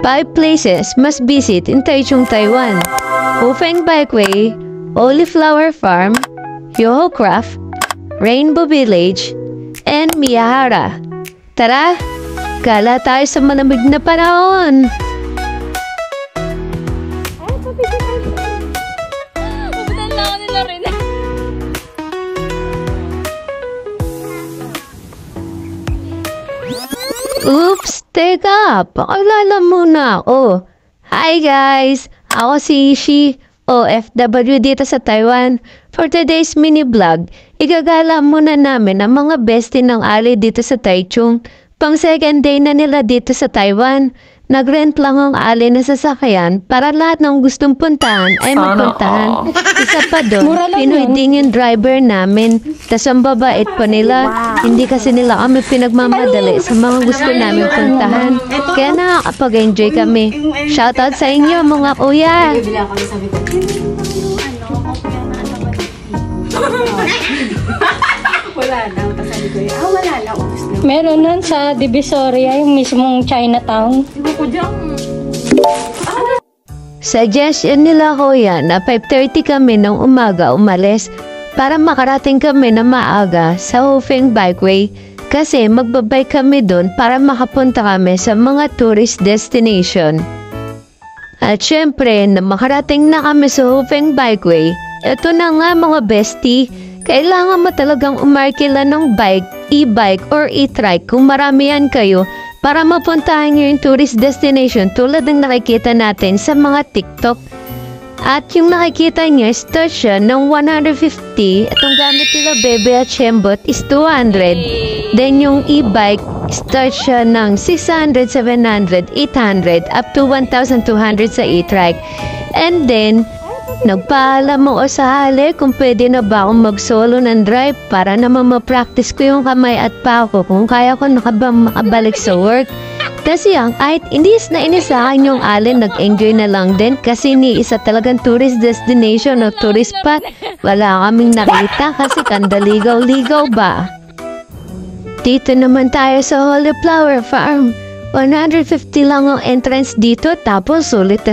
5 places must visit in Taichung, Taiwan. Hufeng Bikeway, Olive Flower Farm, Yoho Craft, Rainbow Village, and Miyahara. Tara, gala tayo sa malamig na panahon! Oops! Teka! Pakilala muna ako. Hi guys! Ako si Ishi, OFW dito sa Taiwan. For today's mini vlog, igagala muna namin ang mga bestie ng Ali dito sa Taichung. Pang second day na nila dito sa Taiwan. Nagrent lang ang Ali na sasakyan para lahat ng gustong puntahan ay mapuntahan. Isa pa doon, Pinoy din yung driver namin. Tas ang babait pa nila. Hindi kasi nila kami pinagmamadali sa mga gusto namin puntahan. Kaya nakakapag-enjoy kami. Shoutout sa inyo mga kuya! Wala na. Sabi ko, wala na. Meron nun sa Divisoria, yung mismong Chinatown. Suggestion nila kuya na 5:30 kami ng umaga umalis para makarating kami na maaga sa Hufeng Bikeway kasi magbabay kami doon para makapunta kami sa mga tourist destination. At syempre, na makarating na kami sa Hufeng Bikeway, ito na nga mga bestie, kailangan mo talagang umarkila ng bike, e-bike or e-trike kung marami yan kayo para mapuntahan nyo yung tourist destination tulad ng nakikita natin sa mga TikTok. At yung nakikita nyo, start siya ng 150. Itong gamit nila Bebe at Shembot is 200. Then yung e-bike, start siya ng 600, 700, 800 up to 1,200 sa e-trike. And then, nagpaalam mo o sa hali kung pwede na ba akong mag-solo ng drive para naman ma-practice ko yung kamay at pako kung kaya ko makabalik sa work. Kasi kahit inis na inis sa akin yung alin, nag-enjoy na lang din kasi ni isa talagang tourist destination o tourist spot. Wala kaming nakita kasi kandaligaw-ligaw ba. Dito naman tayo sa Holy Flower Farm. 150 lang ang entrance dito tapos sulit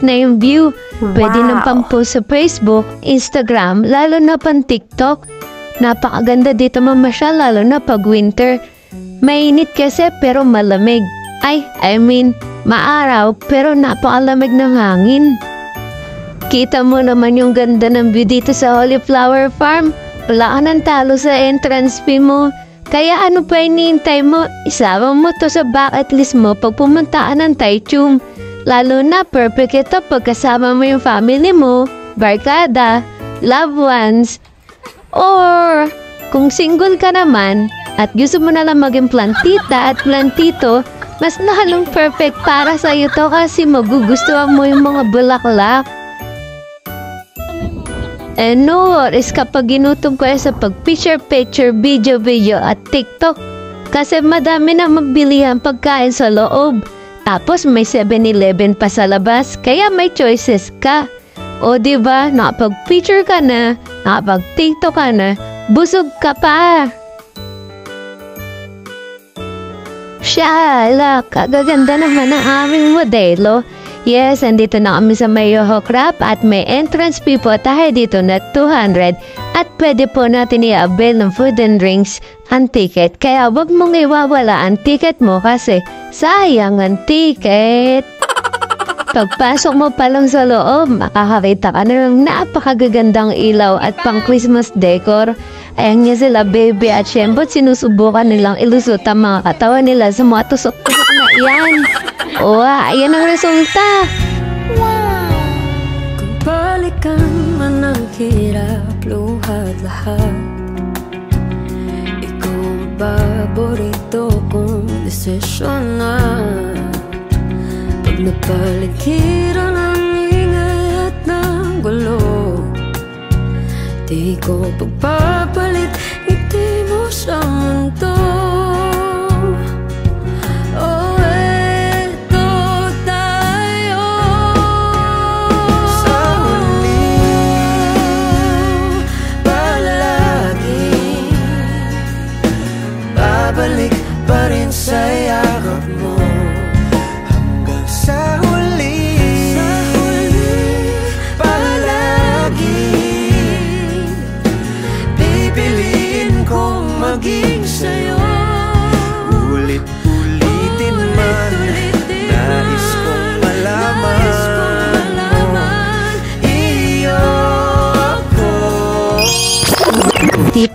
na yung view. Pwede nang pampost sa Facebook, Instagram, lalo na pang TikTok. Napakaganda dito mamasyal lalo na pag winter. Mainit kasi pero malamig. I mean, maaraw pero napakalamig ng hangin. Kita mo naman yung ganda ng view dito sa Holy Flower Farm. Wala ka nang talo sa entrance fee mo. Kaya ano pa hinihintay mo? Isama mo to sa bucket list mo pag pumunta ka ng Taichung. Lalo na perfect ito pagkasama mo yung family mo, barkada, loved ones. Or kung single ka naman at gusto mo na lang maging plantita at plantito, mas lalong perfect para sa iyo to kasi magugustuhan mo yung mga bulaklak. And no worries kapag ginutom ko sa pag-picture, video at TikTok. Kasi madami na magbilihan pagkain sa loob. Tapos may 7-Eleven pa sa labas, kaya may choices ka. O diba, nakapag-picture ka na, nakapag-TikTok ka na, busog ka pa. Shala, kagaganda naman ang aming modelo. Yes, andito na kami sa may Yoho Craft at may entrance fee po tayo dito na 200 at pwede po natin i-avail ng food and drinks ang ticket. Kaya wag mong iwawala ang ticket mo kasi sayang ang ticket. Pagpasok mo pa lang sa loob, makakakita ka na ng napakagagandang ilaw at pang Christmas decor. Ayan nga sila Bebe at Shembot, sinusubukan nilang ilusot ang mga katawan nila sa mga tusok-tusok na iyan. Ayan ang resulta. Kung balikan man ang hirap, luhat lahat, ikaw ang paborito kong desisyon na. Pag napaligiran ang ingay at ng gulo, di ko pagpapalit, ngiti mo sa mundo. Balik pa rin sa yakap mo hanggang sa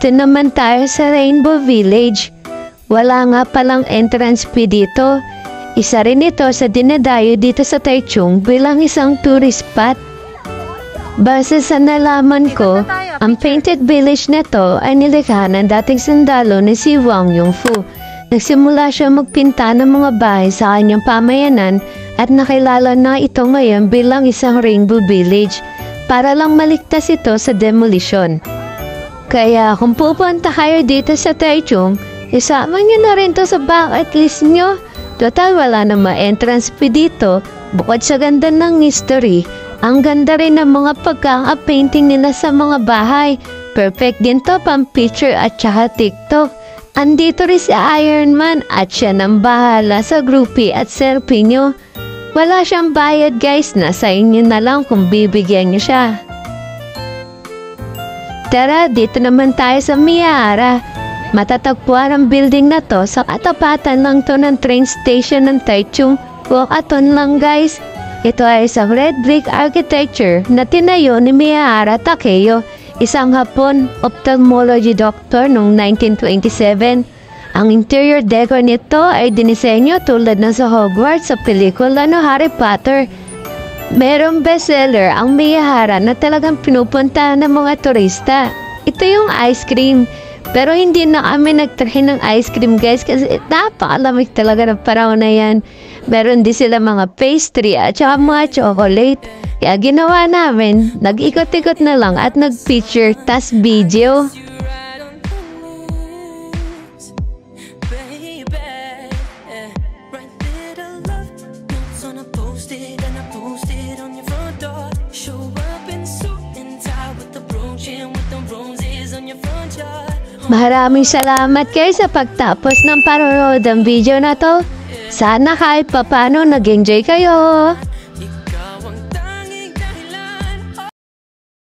dito naman tayo sa Rainbow Village. Wala nga palang entrance fee dito. Isa rin ito sa dinadayo dito sa Taichung bilang isang tourist spot. Base sa nalaman ko, ang Painted Village na to ay nilikha ng dating sundalo ni si Wang Yongfu. Nagsimula siya magpinta ng mga bahay sa kanyang pamayanan at nakilala na ito ngayon bilang isang Rainbow Village para lang maligtas ito sa demolition. Kaya kung pupunta kayo dito sa Taichung, isama nyo na rin to sa bucket list nyo. Total wala na ma-entrance fee dito. Bukod sa ganda ng history, ang ganda rin ng mga pagkaka-painting nila sa mga bahay. Perfect din to pang picture at saka TikTok. Andito rin si Iron Man at siya nang bahala sa groupie at selfie nyo. Wala siyang bayad guys, nasa inyo na lang kung bibigyan nyo siya. Tara, dito naman tayo sa Miyara. Matatagpuan ang building na to sa katapatan lang to ng train station ng Taichung. Walkathon lang guys. Ito ay isang red brick architecture na tinayo ni Miyara Takeo, isang Hapon ophthalmology doctor noong 1927. Ang interior decor nito ay dinisenyo tulad ng sa Hogwarts sa pelikula no Harry Potter. Merong bestseller ang Miyara na talagang pinupunta ng mga turista. Ito yung ice cream. Pero hindi na kami nagtry ng ice cream guys kasi napakalamig talaga ng panahon na yan. Meron din sila mga pastry at saka mga chocolate. Kaya ginawa namin, nag-ikot-ikot na lang at nag-picture tas video. Maraming salamat kayo sa pagtapos ng panonood ng video na to. Sana kahit papano nag-enjoy kayo.